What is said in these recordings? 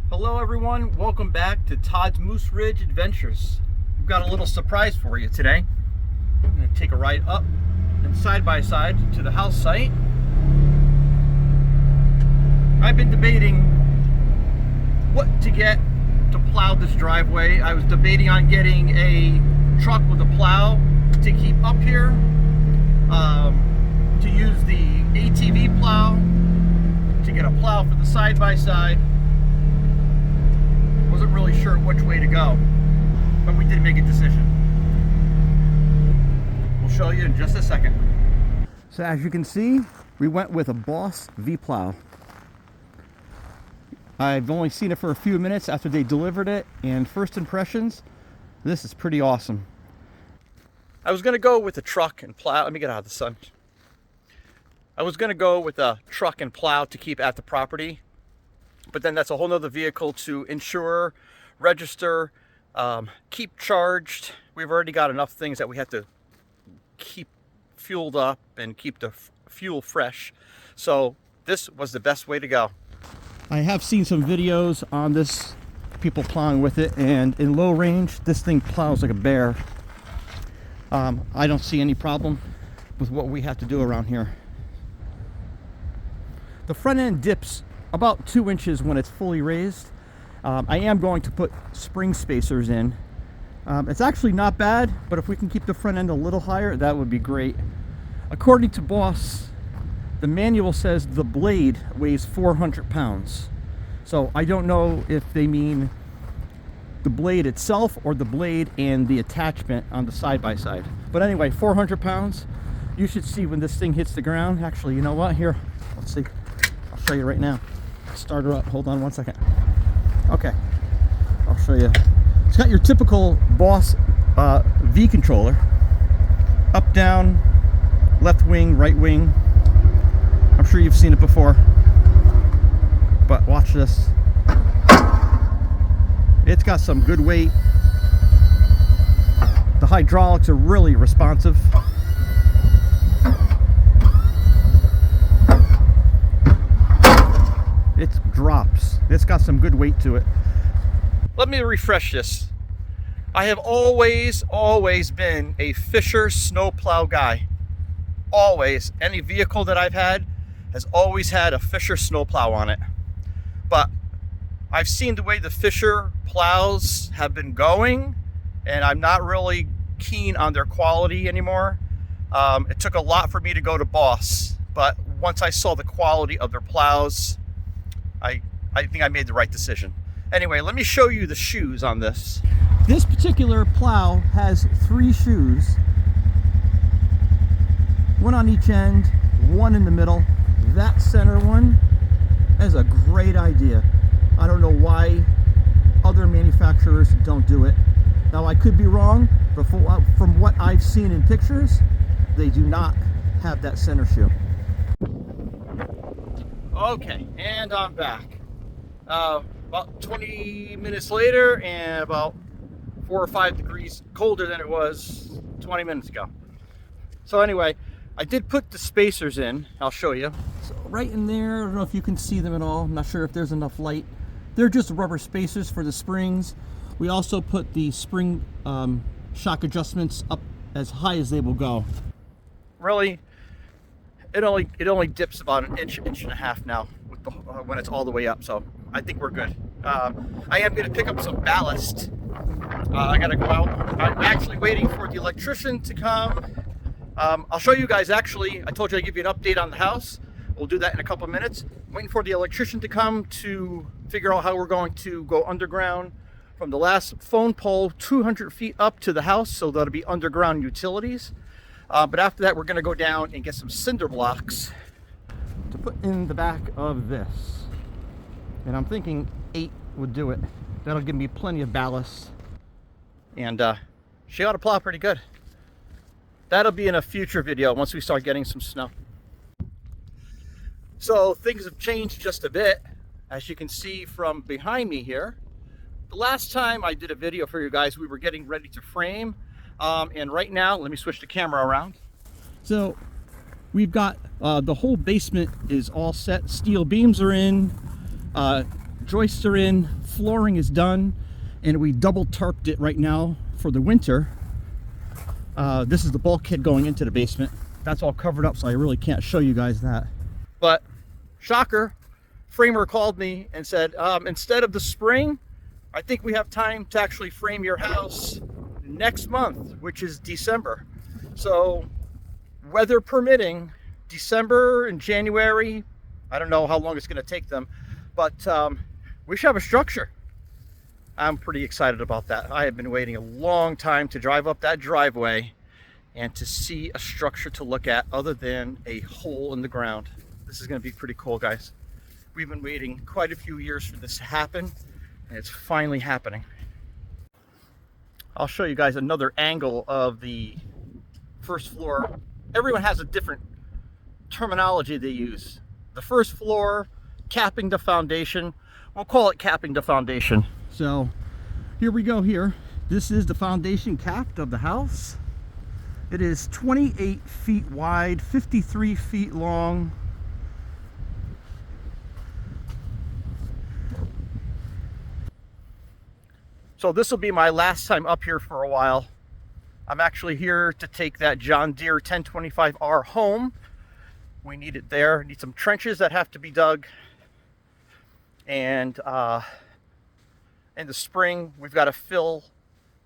Hello everyone, welcome back to Todd's Moose Ridge Adventures. We've got a little surprise for you today. I'm going to take a ride up and side by side to the house site. I've been debating what to get to plow this driveway. I was debating on getting a truck with a plow to keep up here, to use the ATV plow, to get a plow for the side by side. Wasn't really sure which way to go, but we did make a decision. We'll show you in just a second. So as you can see, we went with a Boss V-Plow. I've only seen it for a few minutes after they delivered it, and first impressions, this is pretty awesome. I was gonna go with a truck and plow. Let me get out of the sun. I was gonna go with a truck and plow to keep at the property, but then that's a whole nother vehicle to insure, register, keep charged. We've already got enough things that we have to keep fueled up and keep the fuel fresh. So this was the best way to go. I have seen some videos on this, people plowing with it, and in low range, this thing plows like a bear. I don't see any problem with what we have to do around here. The front end dips about 2 inches when it's fully raised. I am going to put spring spacers in. It's actually not bad, but if we can keep the front end a little higher, that would be great. According to Boss, the manual says the blade weighs 400 pounds. So I don't know if they mean the blade itself or the blade and the attachment on the side-by-side. But anyway, 400 pounds. You should see when this thing hits the ground. Actually, you know what? Here, let's see. I'll show you right now. Start her up. Hold on one second. Okay, I'll show you. It's got your typical Boss V controller. Up, down, left wing, right wing. I'm sure you've seen it before, but watch this. It's got some good weight. The hydraulics are really responsive. It drops. It's got some good weight to it. Let me refresh this. I have always been a Fisher snowplow guy. Always. Any vehicle that I've had has always had a Fisher snowplow on it. But I've seen the way the Fisher plows have been going, and I'm not really keen on their quality anymore. It took a lot for me to go to Boss, but once I saw the quality of their plows, I think I made the right decision. Anyway, let me show you the shoes on this. This particular plow has 3 shoes. One on each end, one in the middle. That center one is a great idea. I don't know why other manufacturers don't do it. Now I could be wrong, but from what I've seen in pictures, they do not have that center shoe. Okay, and I'm back. About 20 minutes later, and about 4 or 5 degrees colder than it was 20 minutes ago. So anyway, I did put the spacers in. I'll show you. So right in there, I don't know if you can see them at all. I'm not sure if there's enough light. They're just rubber spacers for the springs. We also put the spring shock adjustments up as high as they will go. Really, it only dips about an inch and a half now with the, when it's all the way up. So I think we're good. I am going to pick up some ballast. I got to go out. I'm actually waiting for the electrician to come. I'll show you guys. Actually, I told you I'd give you an update on the house. We'll do that in a couple of minutes. I'm waiting for the electrician to come to figure out how we're going to go underground from the last phone pole 200 feet up to the house, so that'll be underground utilities. But after that, we're going to go down and get some cinder blocks to put in the back of this. And I'm thinking 8 would do it. That'll give me plenty of ballast. And she ought to plow pretty good. That'll be in a future video once we start getting some snow. So things have changed just a bit, as you can see from behind me here. The last time I did a video for you guys, we were getting ready to frame. And right now, let me switch the camera around. So we've got the whole basement is all set. Steel beams are in. joists are in, flooring is done, and we double tarped it right now for the winter. This is the bulkhead going into the basement. That's all covered up, so I really can't show you guys that. But shocker, framer called me and said, instead of the spring, I think we have time to actually frame your house next month, which is December. So weather permitting, December and January, I don't know how long it's going to take them, but we should have a structure. I'm pretty excited about that. I have been waiting a long time to drive up that driveway and to see a structure to look at other than a hole in the ground. This is going to be pretty cool, guys. We've been waiting quite a few years for this to happen, and it's finally happening. I'll show you guys another angle of the first floor. Everyone has a different terminology they use. The first floor, capping the foundation. We'll call it capping the foundation. So here we go here. This is the foundation capped of the house. It is 28 feet wide, 53 feet long. So this will be my last time up here for a while. I'm actually here to take that John Deere 1025R home. We need it there. Need some trenches that have to be dug. And in the spring, we've got to fill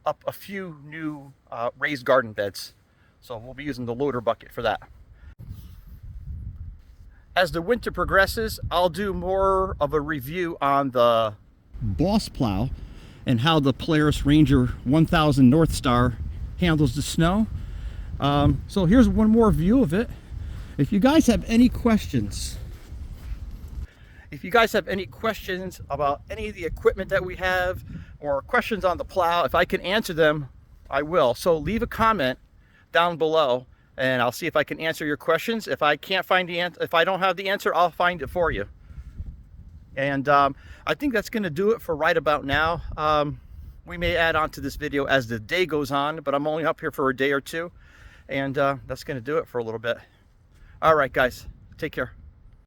up a few new raised garden beds. So we'll be using the loader bucket for that. As the winter progresses, I'll do more of a review on the boss plow and how the Polaris Ranger 1000 Northstar handles the snow. So here's one more view of it. If you guys have any questions, about any of the equipment that we have, or questions on the plow, if I can answer them, I will. So leave a comment down below and I'll see if I can answer your questions. If I can't find the answer, if I don't have the answer, I'll find it for you. And I think that's going to do it for right about now. We may add on to this video as the day goes on, but I'm only up here for a day or two, and that's going to do it for a little bit. All right, guys, take care.